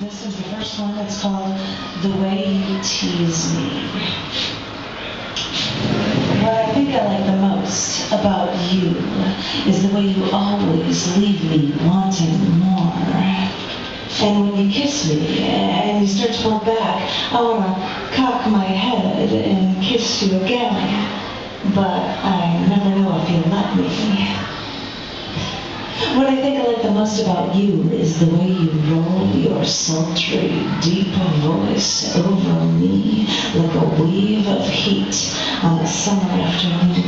This is the first one. It's called The Way You Tease Me. What I think I like the most about you is the way you always leave me wanting more. And when you kiss me and you start to pull back, I want to cock my head and kiss you again. But I never know if you'll let me. What I think I like the most about you is the way you roll your sultry, deep voice over me like a wave of heat on a summer afternoon.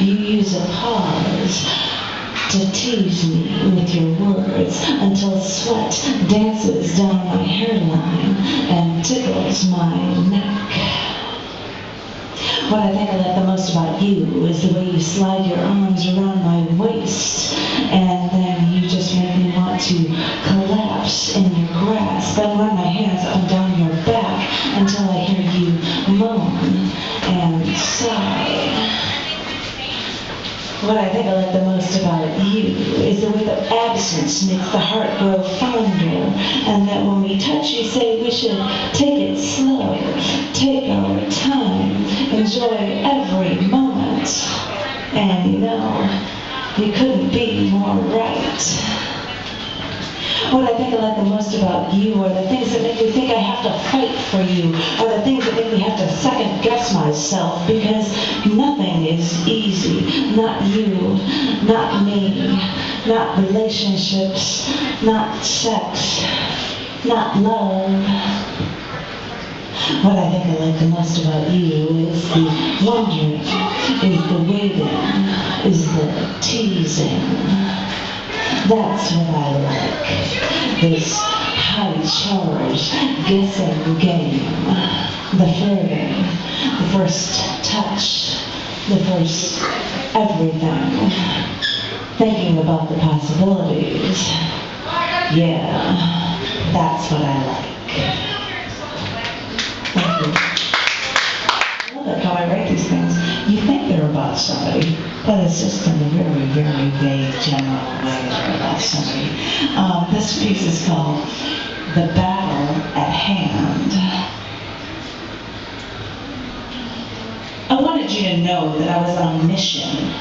You use a pause to tease me with your words until sweat dances down my hairline and tickles my neck. What I think I like the most about you is the way you slide your arms around my waist, and then you just make me want to collapse in your grasp and run my hands up and down your back until I hear you moan and sigh. What I think I like the most about you is the way that absence makes the heart grow fonder, and that when we touch you say we should take it slow, take our time, enjoy every moment. And you know, you couldn't be more right. What I think I like the most about you are the things that make me think I have to fight for you, or the things that make me have to second guess myself, because nothing is easy. Not you, not me, not relationships, not sex, not love. What I think I like the most about you is the wondering, is the waiting, is the teasing. That's what I like. This high-charged guessing game. The flirting, the first touch, the first everything. Thinking about the possibilities. Yeah, that's what I like. Thank you. I love it how I write these things. You think they're about somebody, but it's just in a very, very vague, general way they're about somebody. This piece is called The Battle at Hand. I wanted you to know that I was on a mission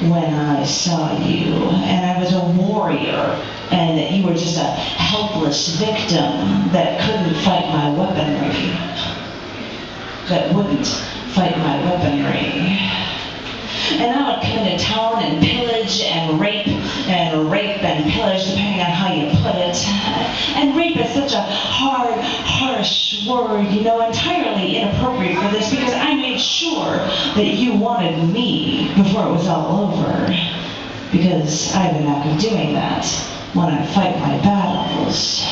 when I saw you, and I was a warrior, and that you were just a helpless victim that couldn't fight my weaponry, that wouldn't fight my weaponry. And I would come into town and pillage and rape and pillage, depending on how you put it. And rape is such a hard, harsh word, you know, entirely inappropriate for this, because I made sure that you wanted me before it was all over. Because I have a knack of doing that when I fight my battles.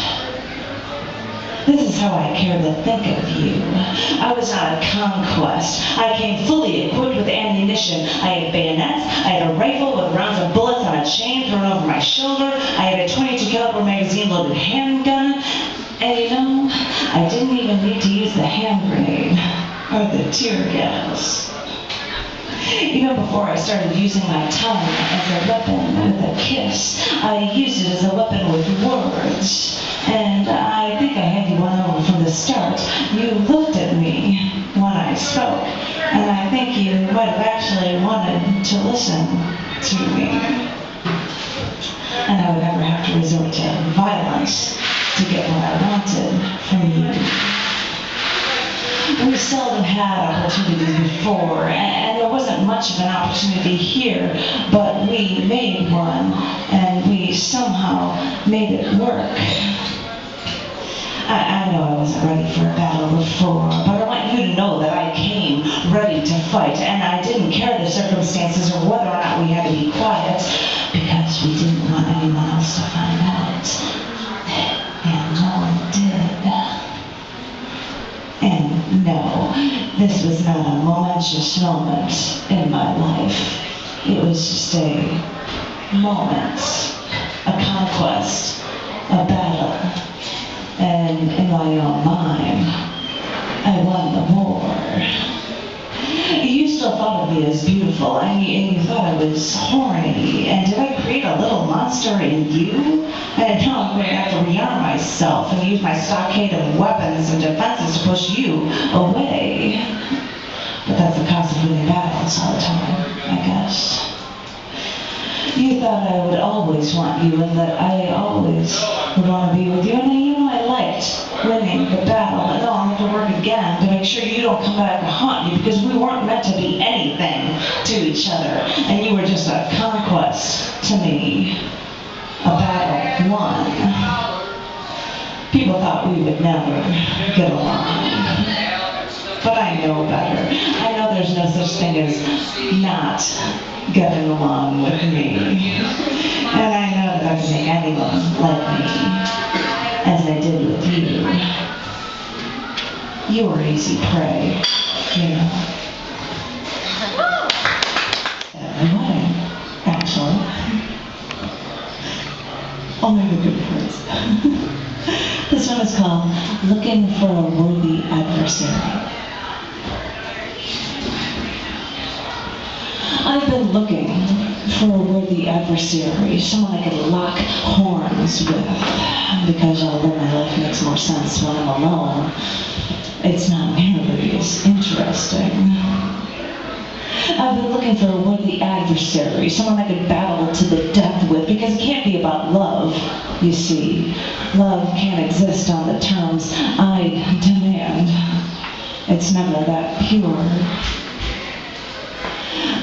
This is how I care to think of you. I was not a conquest. I came fully equipped with ammunition. I had bayonets, I had a rifle with rounds of bullets on a chain thrown over my shoulder, I had a 22 caliber magazine-loaded handgun, and you know, I didn't even need to use the hand grenade or the tear gas. Even before I started using my tongue as a weapon with a kiss, I used it as a weapon with words. And I think I had you won over from the start. You looked at me when I spoke, and I think you might have actually wanted to listen to me. And I would never have to resort to violence to get what I wanted from you. We seldom had opportunities before, and there wasn't much of an opportunity here, but we made one, and we somehow made it work. I know I wasn't ready for a battle before, but I want you to know that I came ready to fight, and I didn't care the circumstances or whether or not we had to be quiet, because we didn't want anyone else to find out. And no one did. And no, this was not a momentous moment in my life. It was just a moment, a conquest, a battle. And in my own mind, I won the war. You still thought of me as beautiful, and you thought I was horny. And did I create the little monster in you? And now I'm going to have to rearm myself and use my stockade of weapons and defenses to push you away. But that's the cost of winning battles all the time, I guess. You thought I would always want you and that I always would want to be with you. And I liked winning the battle. And I'll have to work again to make sure you don't come back to haunt me because we weren't meant to be anything to each other. And you were just a conquest to me. A battle won. People thought we would never get along. But I know better. I know there's no such thing as not getting along with me. And I know that I can make anyone like me, as I did with you. You were easy prey, you know. Everybody, actually. Only the good parts. This one is called Looking for a Worthy Adversary. I've been looking for a worthy adversary, someone I could lock horns with, because although my life makes more sense when I'm alone, it's not nearly as interesting. I've been looking for a worthy adversary, someone I could battle to the death with, because it can't be about love, you see. Love can't exist on the terms I demand. It's never that pure.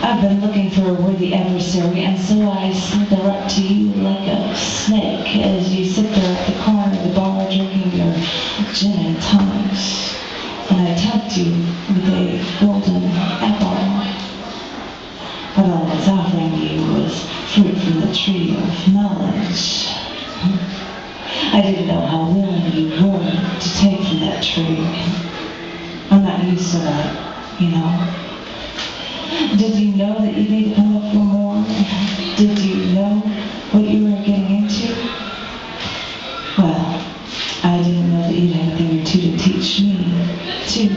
I've been looking for a worthy adversary, and so I slither up to you like a snake as you sit there at the corner of the bar drinking your gin and tonics. And I tempt you with a golden apple. But all I was offering you was fruit from the tree of knowledge. I didn't know how willing you were to take from that tree. I'm not used to that, you know. Did you know that you need to come up for more? Did you know what you were getting into? Well, I didn't know that you'd have a thing or two to teach me, too.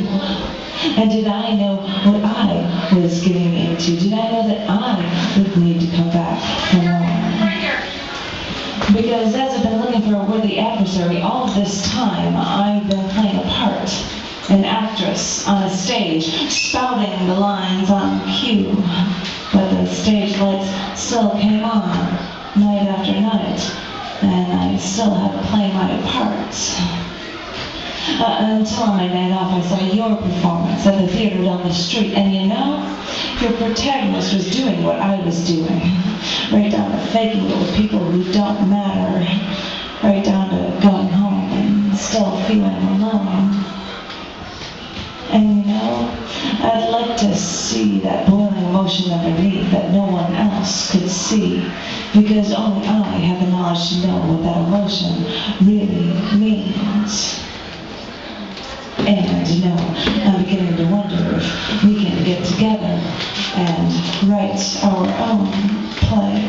And did I know what I was getting into? Did I know that I would need to come back for more? Because as I've been looking for a worthy adversary, all this time I've been playing a part. An actress on a stage, spouting the lines on cue. But the stage lights still came on, night after night, and I still had to play my parts. Until on my night off, I saw your performance at the theater down the street, and you know, your protagonist was doing what I was doing. Right down to faking it with people who don't matter. Right down to going home and still feeling alone. And you know, I'd like to see that boiling emotion underneath that no one else could see, because only I have the knowledge to know what that emotion really means. And you know, I'm beginning to wonder if we can get together and write our own play.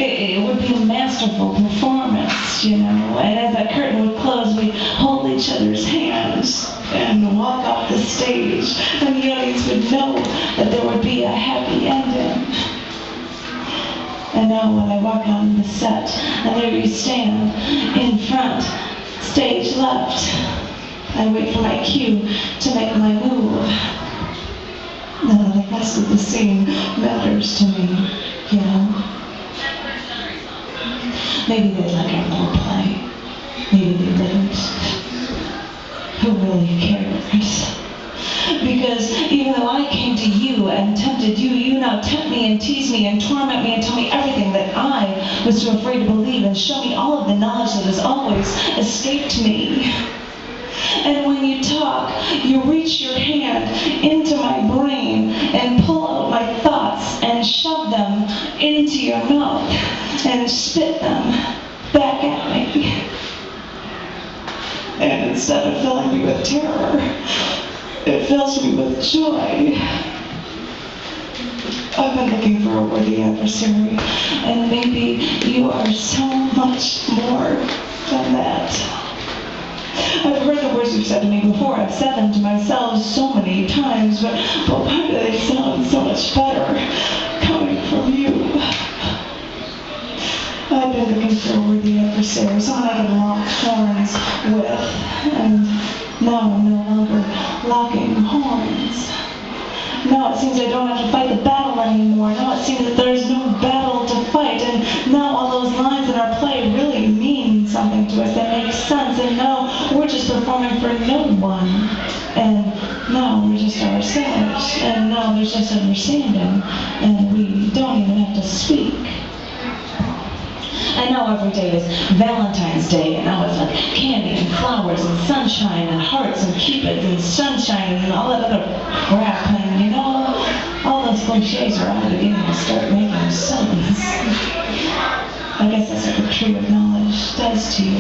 It would be a masterful performance, you know, and as that curtain would close, we'd hold each other's hands and walk off the stage, and the audience would know that there would be a happy ending. And now when I walk on the set, and there you stand, in front, stage left, I wait for my cue to make my move. None of the rest of the scene matters to me, you know. Maybe they'd like our little play. Maybe they didn't. Who really cares? Because even though I came to you and tempted you, you now tempt me and tease me and torment me and tell me everything that I was too afraid to believe and show me all of the knowledge that has always escaped me. And when you talk, you reach your hand into my brain and pull out my thoughts and shove them into your mouth and spit them back at me. And instead of filling me with terror, it fills me with joy. I've been looking for a worthy adversary, and maybe you are so much more than that. I've heard the words you've said to me before. I've said them to myself so many times, but why do they sound so much better coming from you? been looking for a worthy adversary, someone I can lock horns with, and now I'm no longer locking horns. Now it seems I don't have to fight the battle anymore. Now it seems that there's no battle to fight, and now all those lines in our play really mean something to us that makes sense, and now we're just performing for no one, and now we're just ourselves, and now there's just understanding, and we don't even have to speak. And now every day is Valentine's Day, and now it's like candy and flowers and sunshine and hearts and cupids and sunshine and all that other crap, and you know, all those cliches are all beginning to start making sense. I guess that's what the tree of knowledge does to you.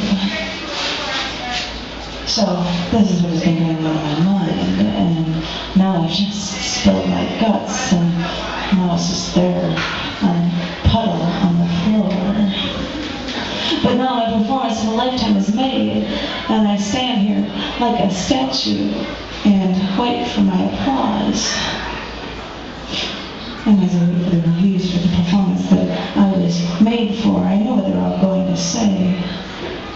So, this is what has been going on in my mind, and now I've just spilled my guts, and now it's just there, puddle on the floor. But now my performance of a lifetime is made, and I stand here like a statue and wait for my applause. And as I wait for the reviews for the performance that I was made for, I know what they're all going to say,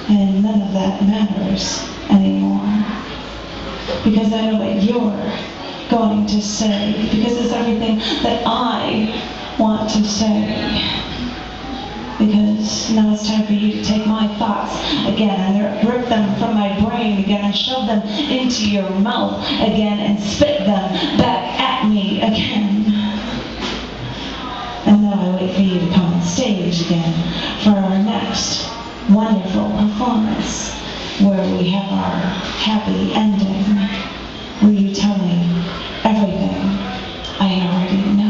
and none of that matters anymore. Because I know what you're going to say, because it's everything that I want to say. Because now it's time for you to take my thoughts again and rip them from my brain again and shove them into your mouth again and spit them back at me again. And now I wait for you to come on stage again for our next wonderful performance where we have our happy ending, where you tell me everything I already know.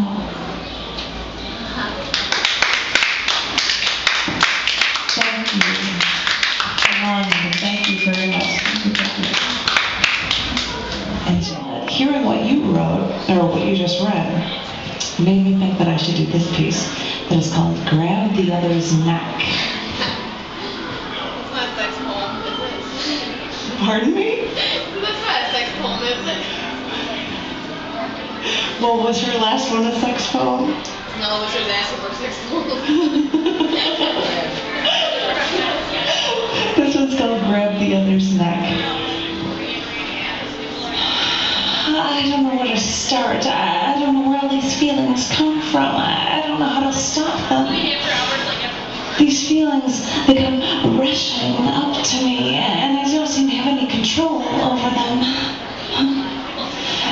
Thank you very much. And hearing what you wrote, or what you just read, made me think that I should do this piece that is called Grab the Other's Neck. It's not a sex poem, is it? Pardon me? That's not a sex poem, is it? Well, was her last one a sex poem? No, she was asking for a sex poem. This one's called Grab the Other's Neck. I don't know where to start. I don't know where all these feelings come from. I don't know how to stop them. These feelings, they come rushing up to me, and I don't seem to have any control over them.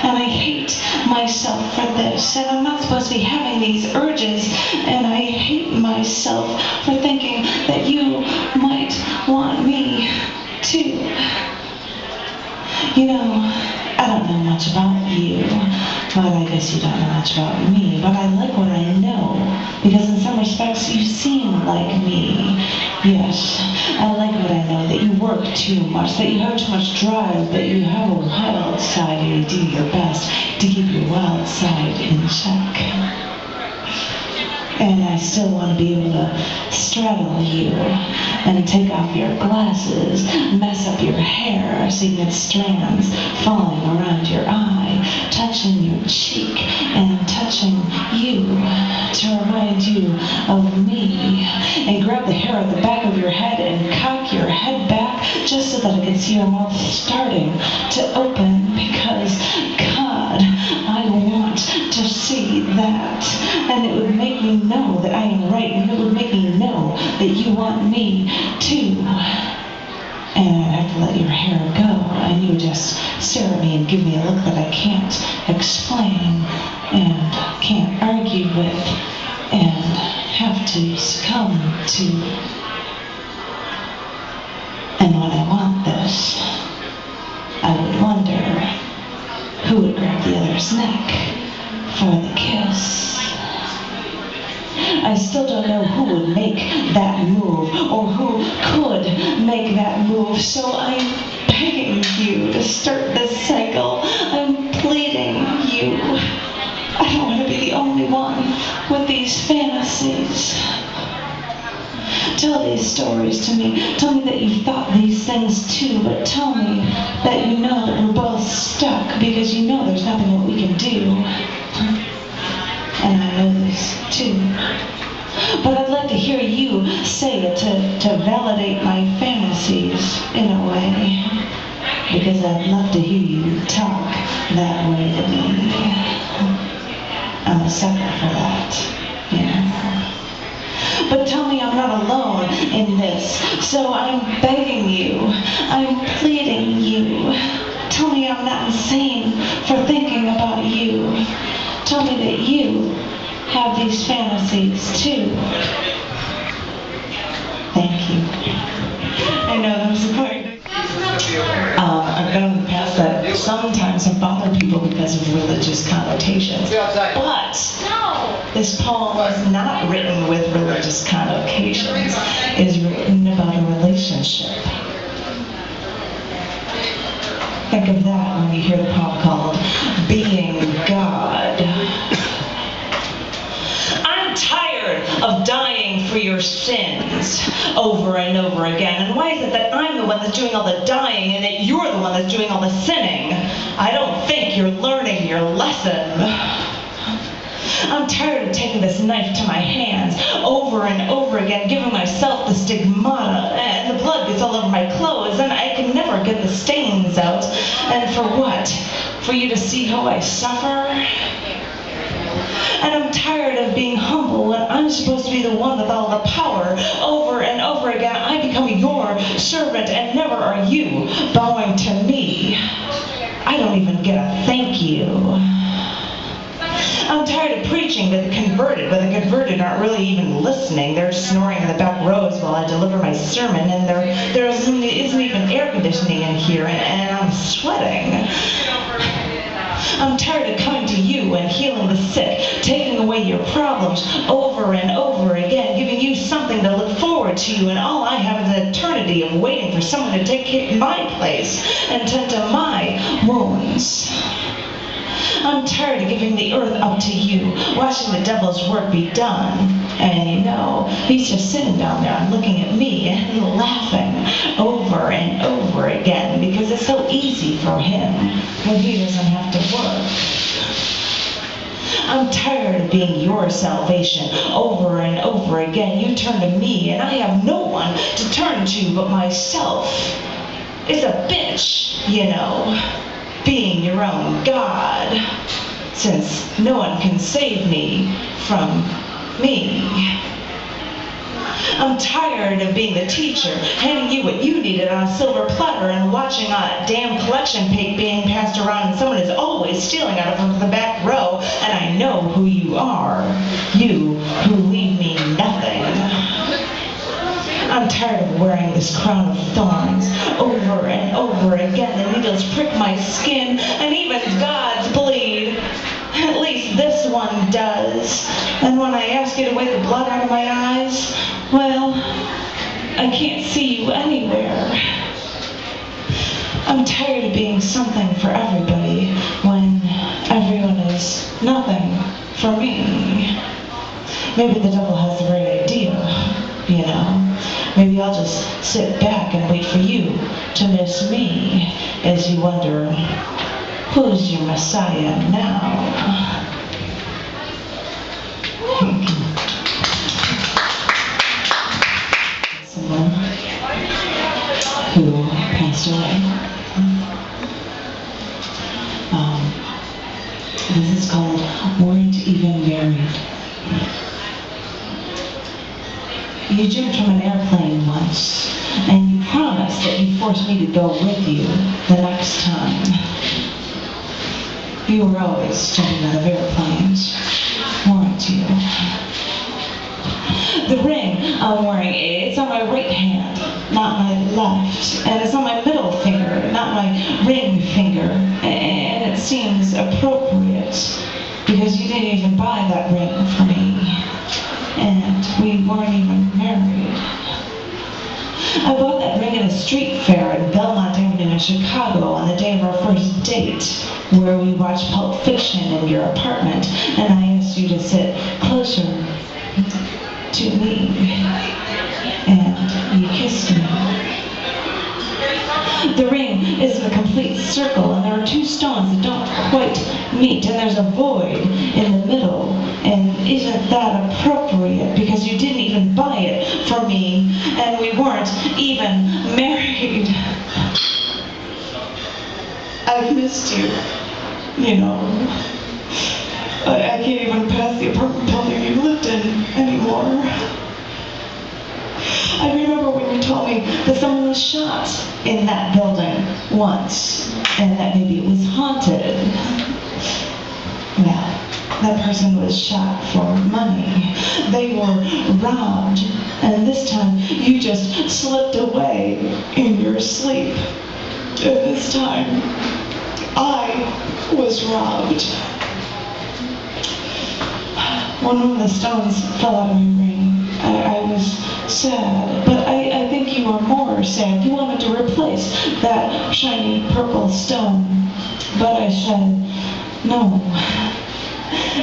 And I hate myself for this, and I'm not supposed to be having these urges, and I hate myself for thinking that you might want me too. You know, I don't know much about you, but I guess you don't know much about me, but I like what I know, because in some respects you seem like me. Yes, I like what I know, that you work too much, that you have too much drive, that you have a wild side and you do your best to keep your wild side in check. And I still want to be able to straddle you and take off your glasses, mess up your hair so you get strands falling around your eye, touching your cheek and touching you to remind you of me, and grab the hair at the back of your head and cock your head back just so that I can see your mouth starting to open, because God, I want to see that, and it would make me know that I am right, and it would make me know that you want me too. And I'd have to let your hair go, and you would just stare at me and give me a look that I can't explain and can't argue with and have to succumb to. And when I want this, I would wonder who would grab the other's neck for the kiss. I still don't know who would make that move, or who could make that move, so I'm begging you to start this cycle. I'm pleading you. I don't want to be the only one with these fantasies. Tell these stories to me. Tell me that you thought these things too, but tell me that you know that we're both stuck, because you know there's nothing that we can do. And I know this too. But I'd like to hear you say it to validate my fantasies in a way. Because I'd love to hear you talk that way to me. I'm a sucker for that, you know. But tell me I'm not alone in this. So I'm begging you. I'm pleading you. Tell me I'm not insane for thinking about you. Tell me that you have these fantasies too. Thank you. I know that was quite... I've known in the past that sometimes I bother people because of religious connotations. But this poem was not written with religious connotations. It is written about a relationship. Think of that when you hear the poem called Being God. I'm tired of dying for your sins over and over again. And why is it that I'm the one that's doing all the dying and that you're the one that's doing all the sinning? I don't think you're learning your lesson. I'm tired of taking this knife to my hands over and over again, giving myself the stigmata, and the blood gets all over my clothes, and I can never get the stains out. And for what? For you to see how I suffer? And I'm tired of being humble when I'm supposed to be the one with all the power. Over and over again, I become your servant, and never are you bowing to me. I don't even get a thank you. I'm tired of preaching to the converted, but the converted aren't really even listening. They're snoring in the back rows while I deliver my sermon, and there isn't even air conditioning in here, and I'm sweating. I'm tired of coming to you and healing the sick, taking away your problems over and over again, giving you something to look forward to, and all I have is an eternity of waiting for someone to take my place and tend to my wounds. I'm tired of giving the earth up to you, watching the devil's work be done. And you know, he's just sitting down there and looking at me and laughing over and over again because it's so easy for him when he doesn't have to work. I'm tired of being your salvation over and over again. You turn to me and I have no one to turn to but myself. It's a bitch, you know. Being your own God, since no one can save me from me. I'm tired of being the teacher, handing you what you needed on a silver platter and watching a damn collection plate being passed around and someone is always stealing out of from the back row, and I know who you are. You who leave me nothing. I'm tired of wearing this crown of thorns over and over again. The needles prick my skin, and even God's bleed. At least this one does. And when I ask you to wipe the blood out of my eyes, well, I can't see you anywhere. I'm tired of being something for everybody when everyone is nothing for me. Maybe the devil has the right idea, you know. Maybe I'll just sit back and wait for you to miss me as you wonder, who's your Messiah now? Someone who passed away. This is called Weren't Even Married. You jumped from an airplane once, and you promised that you'd force me to go with you the next time. You were always jumping out of airplanes, weren't you? The ring I'm wearing, it's on my right hand, not my left, and it's on my middle finger, not my ring finger, and it seems appropriate because you didn't even buy that ring for me. And we weren't even married. I bought that ring at a street fair in Belmont Avenue in Chicago on the day of our first date, where we watched Pulp Fiction in your apartment, and I asked you to sit closer to me, and you kissed me. The ring is in a complete circle, and there are two stones that don't quite meet, and there's a void in the middle. And isn't that appropriate? Because you did even married. I've missed you, you know. I can't even pass the apartment building you lived in anymore. I remember when you told me that someone was shot in that building once, and that maybe it was haunted. Well, that person was shot for money. They were robbed, and this time you just slipped away in your sleep. And this time, I was robbed. One of the stones fell out of my ring. I was sad, but I think you were more sad. You wanted to replace that shiny purple stone, but I said no.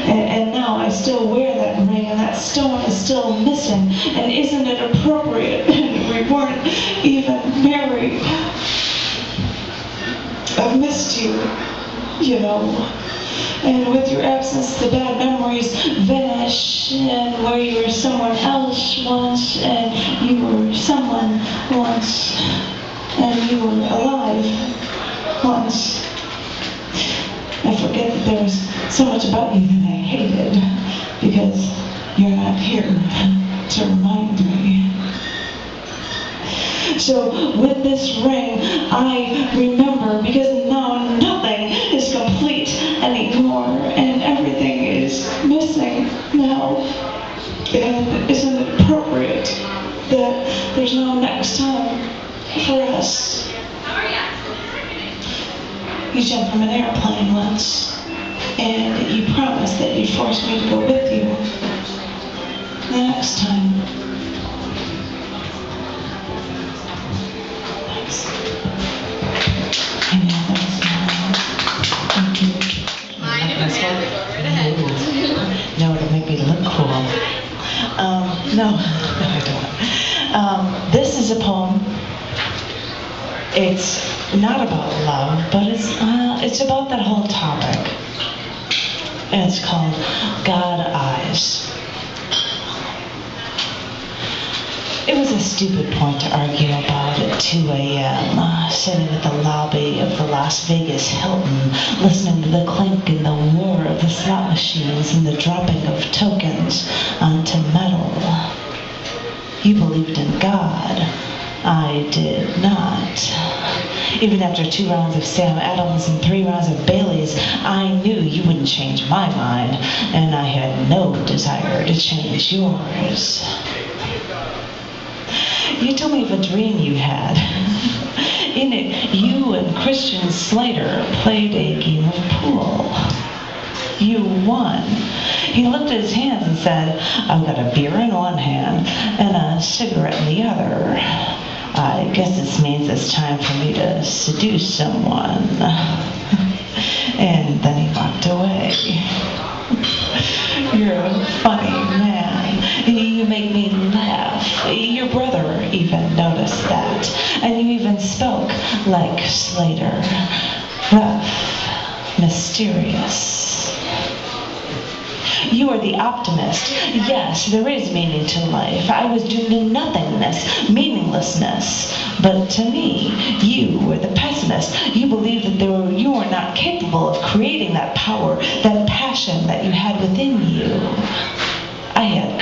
And now I still wear that ring, and that stone is still missing. And isn't it appropriate? We weren't even married. I've missed you, you know. And with your absence, the bad memories vanish, and where you were someone else once, and you were someone once, and you were alive once. I forget that there was so much about you that I hated, because you're not here to remind me. So with this ring, I remember, because now nothing is complete anymore, and everything is missing now. And isn't it appropriate that there's no next time for us? You jumped from an airplane once, and you promised that you'd force me to go with you the next time. Thanks. I know, that's nice. Thank you. Mine and That's Amanda, one. go right ahead. No, it'll make me look cool. No, I don't. This is a poem. It's not about love, but it's about that whole topic. And it's called God Eyes. It was a stupid point to argue about at 2 a.m., sitting at the lobby of the Las Vegas Hilton, listening to the clink and the whir of the slot machines and the dropping of tokens onto metal. You believed in God. I did not. Even after 2 rounds of Sam Adams and 3 rounds of Baileys, I knew you wouldn't change my mind, and I had no desire to change yours. You told me of a dream you had. In it, you and Christian Slater played a game of pool. You won. He lifted his hands and said, I've got a beer in one hand and a cigarette in the other. I guess this means it's time for me to seduce someone. And then he walked away. You're a funny man. You make me laugh. Your brother even noticed that. And you even spoke like Slater. Rough, mysterious. You are the optimist. Yes, there is meaning to life. I was doomed to nothingness, meaninglessness. But to me, you were the pessimist. You believed that you were not capable of creating that power, that passion that you had within you. I had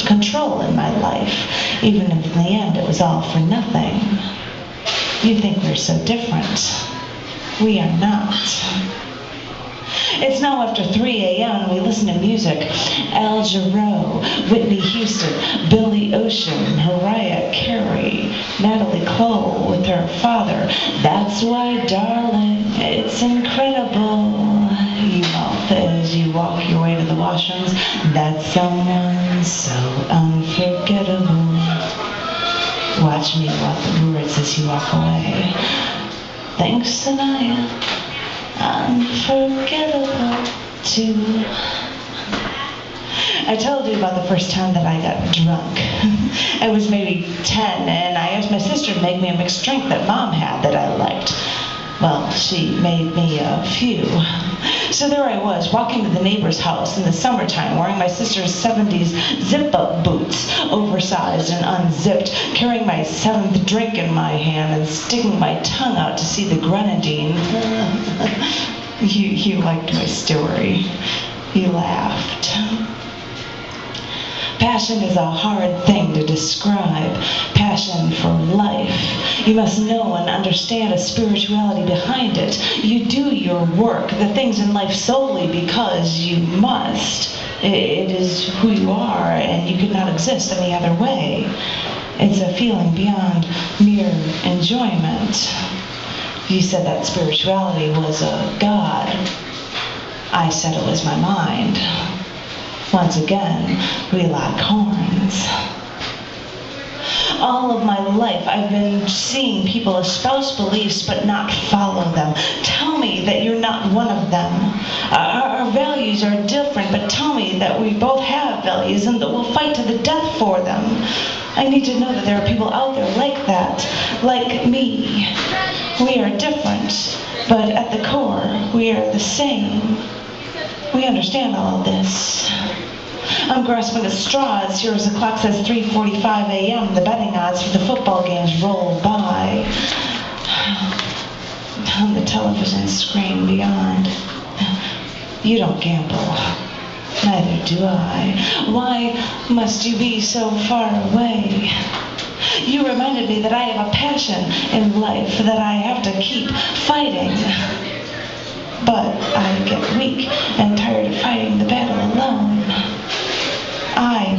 control in my life, even if in the end it was all for nothing. You think we're so different. We are not. It's now after 3 a.m. and we listen to music. Al Jarreau, Whitney Houston, Billy Ocean, Mariah Carey, Natalie Cole with her father. That's why, darling, it's incredible. You mouth as you walk your way to the washrooms. That's someone so unforgettable. Watch me walk the words as you walk away. Thanks, Sanaya. Unforgettable too. I told you about the first time that I got drunk. I was maybe 10, and I asked my sister to make me a mixed drink that Mom had that I liked. Well, she made me a few. So there I was, walking to the neighbor's house in the summertime, wearing my sister's 70s zip-up boots, oversized and unzipped, carrying my 7th drink in my hand and sticking my tongue out to see the grenadine. You liked my story. You laughed. Passion is a hard thing to describe. Passion for life. You must know and understand a spirituality behind it. You do your work, the things in life solely because you must. It is who you are, and you could not exist any other way. It's a feeling beyond mere enjoyment. You said that spirituality was a god. I said it was my mind. Once again, we lack horns. All of my life, I've been seeing people espouse beliefs but not follow them. Tell me that you're not one of them. Our values are different, but tell me that we both have values and that we'll fight to the death for them. I need to know that there are people out there like that, like me. We are different, but at the core, we are the same. We understand all of this. I'm grasping at straws here as the clock says 3:45 a.m. The betting odds for the football games roll by. On the television screen beyond. You don't gamble. Neither do I. Why must you be so far away? You reminded me that I have a passion in life, that I have to keep fighting. But I get weak and tired of fighting the battle alone. I,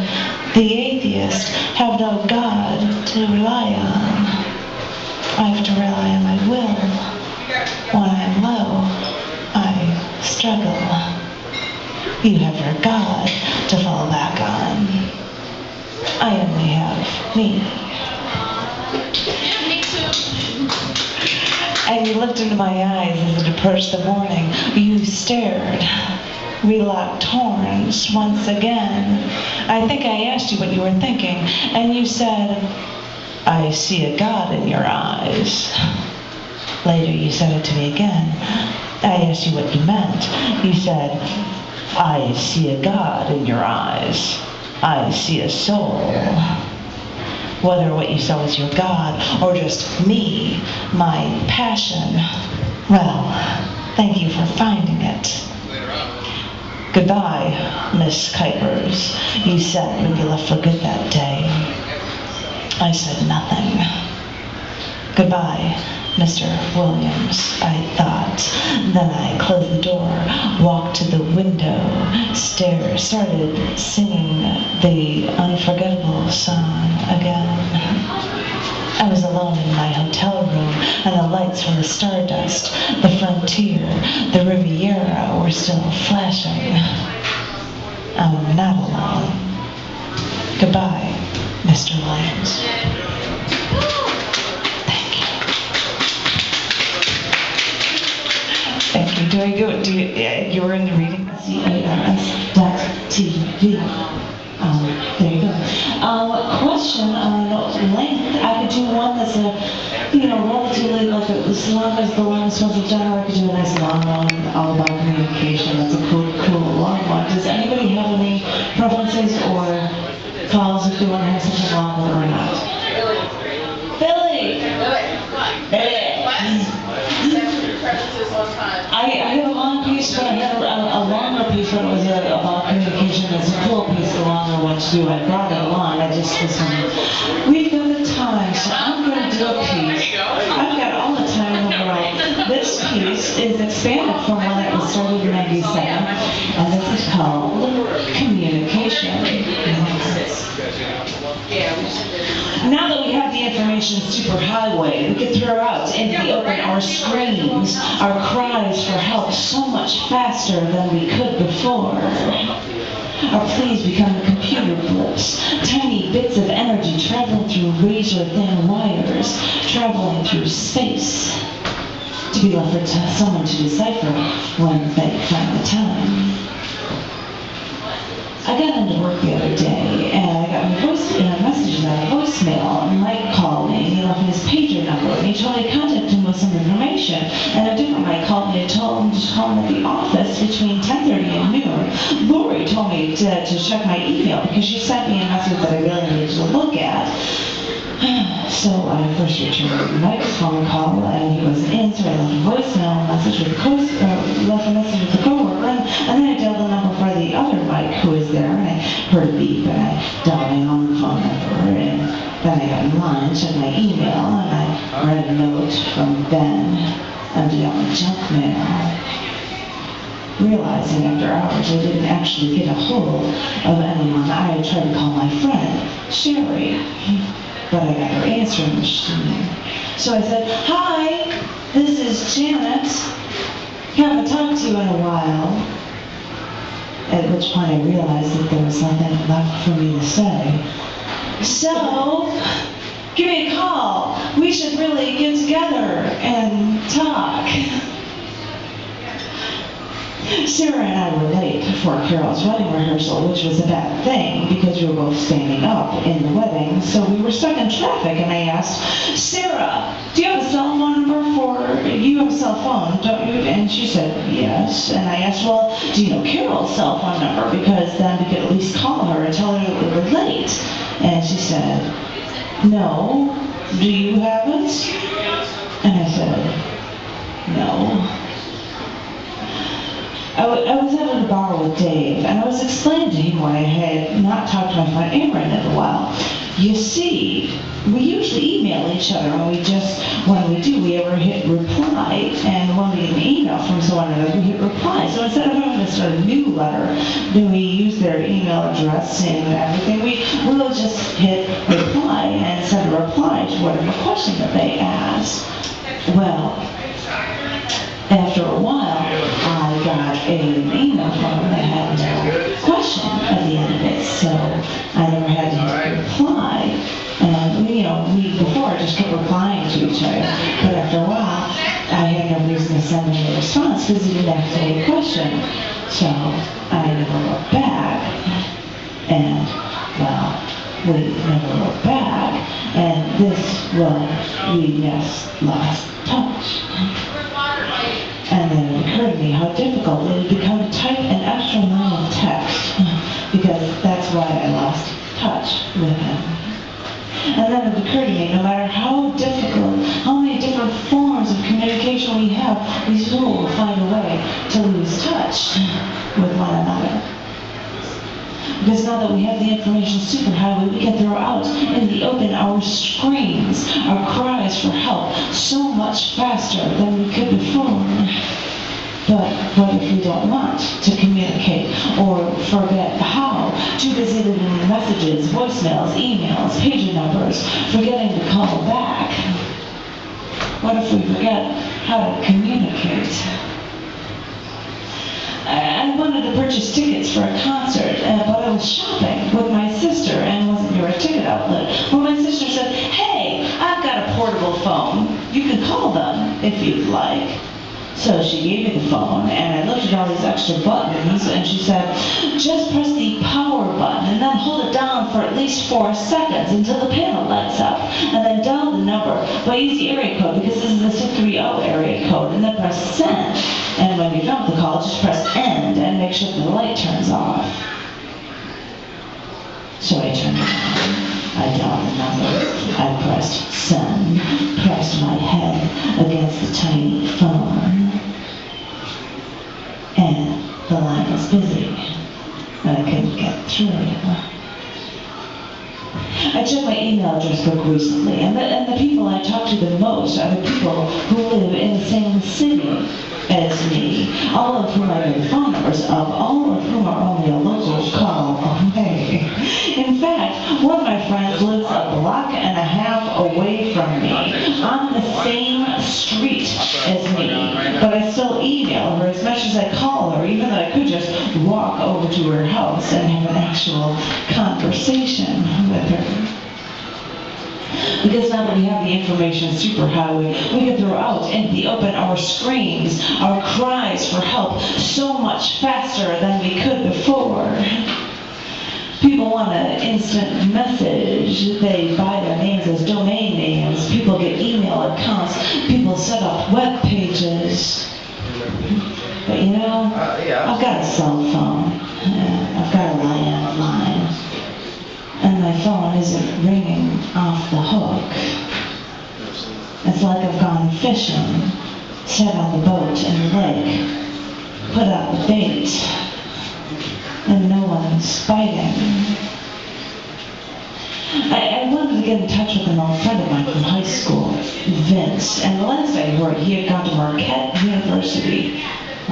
the atheist, have no God to rely on. I have to rely on my will. When I'm low, I struggle. You have your God to fall back on. I only have me. Yeah, me too. And you looked into my eyes as it approached the morning. You stared. We locked horns once again. I think I asked you what you were thinking, and you said, I see a God in your eyes. Later you said it to me again. I asked you what you meant. You said, I see a God in your eyes. I see a soul. Whether what you saw was your God or just me, my passion, well, thank you for finding it. Goodbye, Miss Kuypers, you said when you left for good that day. I said nothing. Goodbye, Mr. Williams, I thought. Then I closed the door, walked to the window, started singing the unforgettable song again. I was alone in my hotel room, and the lights from the Stardust, the Frontier, the Riviera were still flashing. I'm not alone. Goodbye, Mr. Williams. Thank you. You were in the reading? CARS.TV. There you go. Question on length. I could do one that's relatively as long as the longest ones I've done, or I could do a nice long one all about communication. That's a cool long one. Does anybody have any preferences or calls if they want to have something long or not? Billy! I have a long piece, but I had a longer piece when it was about communication. It's a cool piece, the longer one too. I brought it along. I just was we've got the time, so I'm going to do a piece. I've got all the time in the world. This piece is expanded from one that was started in 97, and this is called Communication. Now that we have the information superhighway, we can throw out into the open our screams, our cries for help so much faster than we could before. Our pleas become computer blips, tiny bits of energy traveling through razor-thin wires, traveling through space, to be left for someone to decipher when they find the time. I got into work the other day, and I got a message on a voicemail. Mike called me, and he left me his pager number, and he told me to contact him with some information. information. And a different Mike called me and told him to call him at the office between 10:30 and noon. Lori told me to check my email because she sent me a message that I really needed to look at. So I first returned Mike's phone call, and he wasn't in, so I left a voicemail message with a coworker, and then I dialed the number for the other Mike who was there, and I heard a beep, and I dialed my own phone number, and then I got in line, checked my email, and I read a note from Ben, emptied out my junk mail. Realizing after hours I didn't actually get a hold of anyone, I tried to call my friend, Sherry, but I got her answering machine. So I said, "Hi, this is Janet. Haven't talked to you in a while." At which point I realized that there was nothing left for me to say. "So, give me a call. We should really get together and talk." Sarah and I were late for Carol's wedding rehearsal, which was a bad thing because we were both standing up in the wedding, so we were stuck in traffic, and I asked, "Sarah, do you have a cell phone number for, you have a cell phone, don't you?" And she said, "Yes." And I asked, "Well, do you know Carol's cell phone number? Because then we could at least call her and tell her that we were late." And she said, "No. Do you have it?" And I said, "No." I was out at a bar with Dave, and I was explaining to him why I had not talked to my friend Aaron in a while. You see, we usually email each other, and when we do, we ever hit reply, and when we get an email from someone else, we hit reply. So instead of having to start a new letter, then we use their email address and everything, we'll just hit reply and send a reply to whatever question that they ask. Well, after a while, I got an email from them that had no question at the end of it, so I never had to reply. And before I just kept replying to each other, but after a while, I had no reason to send them a response because he didn't ask any question. So I never wrote back, and well, we never wrote back, and we just lost touch. And then it occurred to me how difficult it had become to type an extra line of text, because that's why I lost touch with him. And then it occurred to me, no matter how difficult, how many different forms of communication we have, we still will find a way to lose touch with one another. Because now that we have the information superhighway, we can throw out in the open our screams, our cries for help, so much faster than we could before. But what if we don't want to communicate or forget how? Too busy leaving messages, voicemails, emails, pager numbers, forgetting to call back. What if we forget how to communicate? I wanted to purchase tickets for a concert, but I was shopping with my sister and wasn't near a ticket outlet. Well, my sister said, "Hey, I've got a portable phone. You can call them if you'd like." So she gave me the phone, and I looked at all these extra buttons, and she said, "Just press the power button, and then hold it down for at least 4 seconds until the panel lights up, and then dial the number, but use the area code, because this is the 630 area code, and then press send. And when you're done with the call, just press end, and make sure the light turns off." So I turned it on. I dialed the number. I pressed send, pressed my head against the tiny phone, and the line was busy, and I couldn't get through. I checked my email address book recently, and the people I talk to the most are the people who live in the same city as me, all of whom I know the phone numbers of, all of whom are only a local call away. In fact, one of my friends lives a block and a half away from me, on the same street as me, but I still email her as much as I call her, even though I could just walk over to her house and have an actual conversation with her. Because now that we have the information superhighway, we can throw out into the open our screams, our cries for help so much faster than we could before. People want an instant message. They buy their names as domain names. People get email accounts. People set up web pages. is. But you know, I've got a cell phone. I've got a landline. And my phone isn't ringing off the hook. It's like I've gone fishing, sat on the boat in the lake, put out the bait, and no one's biting. I wanted to get in touch with an old friend of mine from high school, Vince, and the last I heard, he had gone to Marquette University.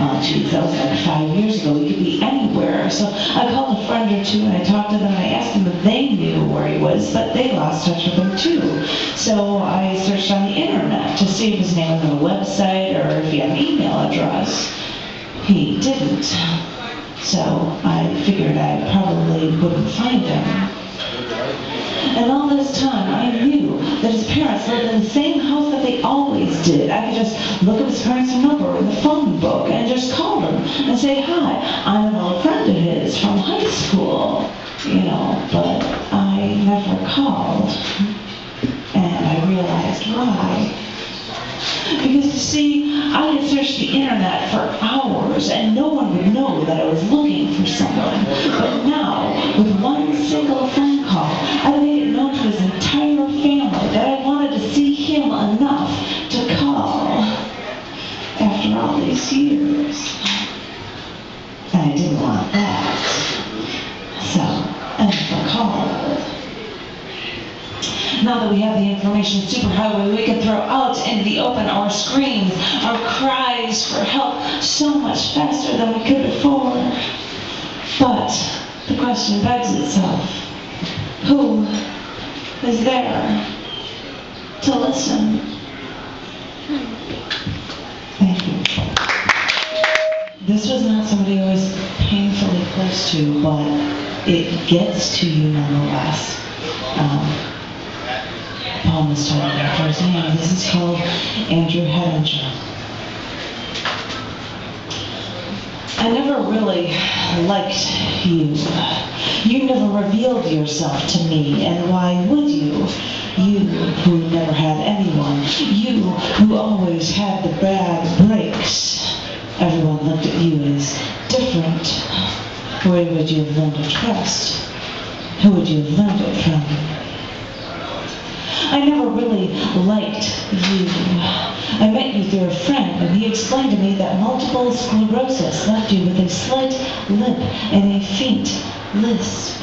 Oh, geez, that was like 5 years ago. He could be anywhere. So I called a friend or two, and I talked to them, and I asked them if they knew where he was, but they lost touch with him too. So I searched on the internet to see if his name was on a website or if he had an email address. He didn't. So I figured I probably wouldn't find him. And all this time, I knew that his parents lived in the same house that they always did. I could just look up his parents' number in the phone book and just call them and say, "Hi, I'm an old friend of his from high school," you know, but I never called. And I realized why. Because you see, I had searched the internet for hours and no one would know that I was looking for someone. But now, with one single phone call, I made it known to his entire family that I wanted to see him enough to call. After all these years. And I didn't want that. So, I never called. Now that we have the information superhighway, we can throw out into the open our screams, our cries for help so much faster than we could before. But the question begs itself, who is there to listen? Thank you. This was not somebody I was painfully close to, but it gets to you nonetheless. Poem is starting with first name. This is called Andrew Hedinger. I never really liked you. You never revealed yourself to me, and why would you? You who never had anyone. You who always had the bad breaks. Everyone looked at you as different. Where would you have learned to trust? Who would you have learned it from? I never really liked you. I met you through a friend, and he explained to me that multiple sclerosis left you with a slight limp and a faint lisp.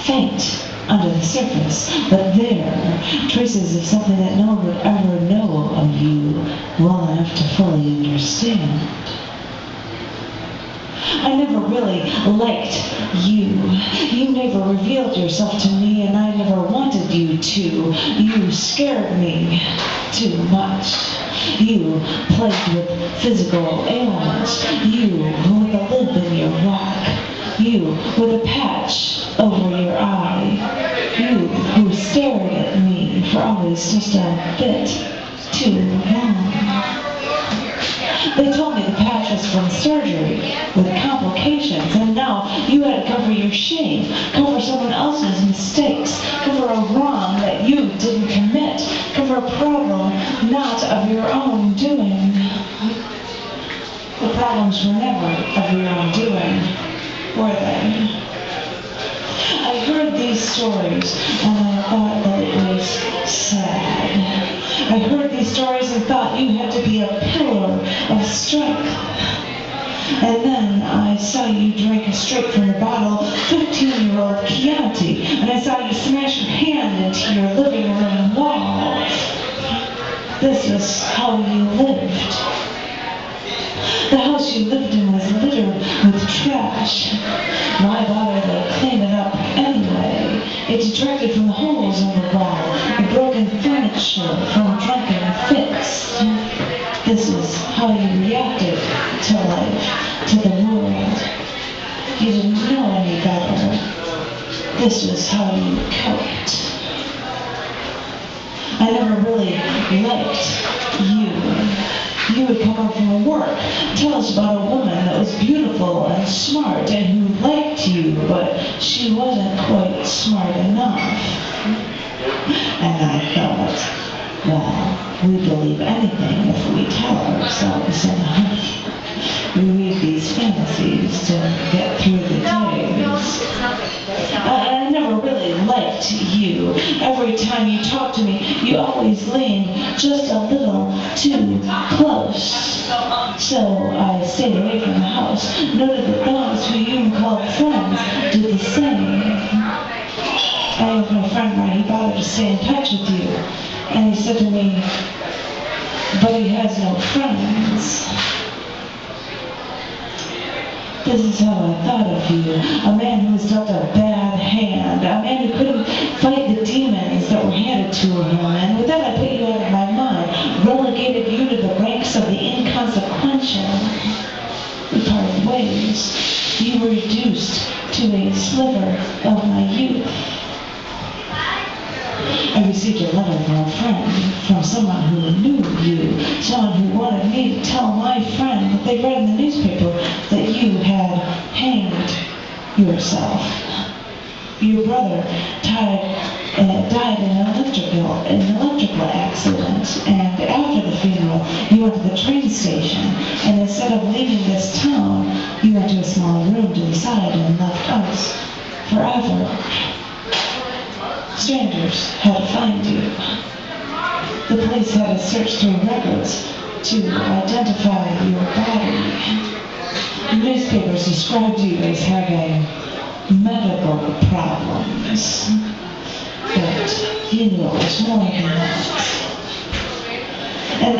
Faint under the surface, but there, traces of something that no one would ever know of you well enough to fully understand. I never really liked you. You never revealed yourself to me, and I never wanted you to. You scared me too much. You plagued with physical ailments. You with a limp in your walk. You with a patch over your eye. You who stared at me for always just a bit too long. They told me the patch was from surgery with complications, and now you had to cover your shame, cover someone else's mistakes, cover a wrong that you didn't commit, cover a problem not of your own doing. The problems were never of your own doing, were they? I heard these stories, and I thought that it was sad. I heard these stories and thought you had to be a pillar of strength. And then I saw you drink straight from the bottle 15-year-old Chianti, and I saw you smash your hand into your living room wall. This was how you lived. The house you lived in was littered with trash. Why bother to clean it up anyway? It detracted from the holes in the wall, the broken furniture from drunken fits. This is how you reacted to life, to the world. You didn't know any better. This was how you coped. I never really liked you. You would come home from work, tell us about a woman that was beautiful and smart and who liked you, but she wasn't quite smart enough. And I thought, Well, we believe anything if we tell ourselves enough. We read these fantasies to get through the days. I never really liked you. Every time you talk to me, you always lean just a little too close. So I stayed away from the house, noted that those who you called friends did the same. I asked my friend why he bothered to stay in touch with you, and he said to me, but he has no friends. This is how I thought of you, a man who was dealt a bad hand, a man who couldn't fight the demons that were handed to him, and with that I put you out of my mind, relegated you to the ranks of the inconsequential. We parted ways. You were reduced to a sliver of my youth. I received a letter from a friend, from someone who knew you, someone who wanted me to tell my friend that they read in the newspaper that you had hanged yourself. Your brother died in an electrical accident, and after the funeral, you went to the train station, and instead of leaving this town, you went to a small room to the side and left us forever. Strangers had to find you. The police had to search through records to identify your body. The newspapers described you as having medical problems. But you knew it was more than that. And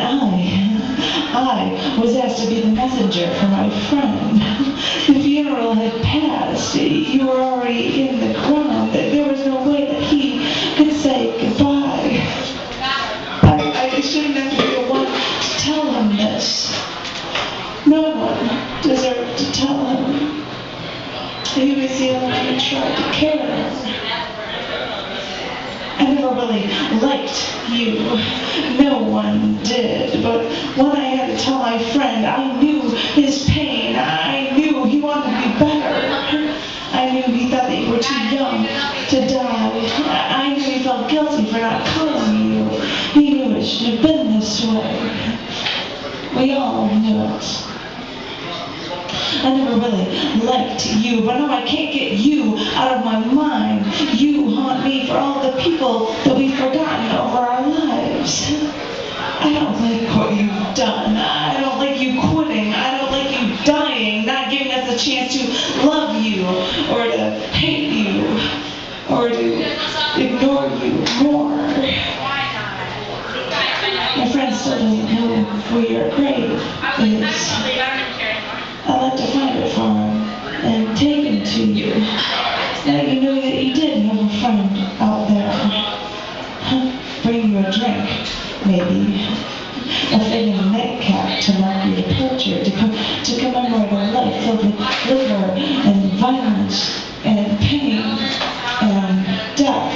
I was asked to be the messenger for my friend. The funeral had passed. You were already in the ground. There was no way that he could say goodbye. I shouldn't have to be the one to tell him this. No one deserved to tell him. He was the only one who tried to care. I never really liked you. No one did. But when I had to tell my friend, I knew his pain. I knew he wanted to be better. I knew he thought that you were too young to die. I knew he felt guilty for not calling you. He knew it should have been this way. We all knew it. I never really liked you, but now I can't get you out of my mind. You haunt me for all the people that we've forgotten over our lives. I don't like what you've done. I don't like you quitting. I don't like you dying, not giving us a chance to love you, or to hate you, or to ignore you more. My friend still doesn't know where your grave is. I'd like to find it for him and take him to you. Now you know that you did have a friend out there. Bring you a drink, maybe. A fitting nightcap to mark your departure, to commemorate a life filled with liquor and violence and pain and death.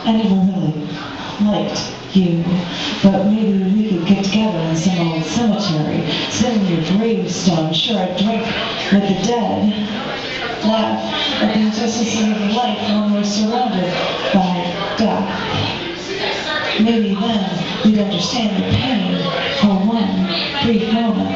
I never really liked you, but maybe we could get together in some old cemetery, sit in your gravestone, share a drink with the dead, laugh at the injustice of life when we're surrounded by death. Maybe then we'd understand the pain for one brief moment.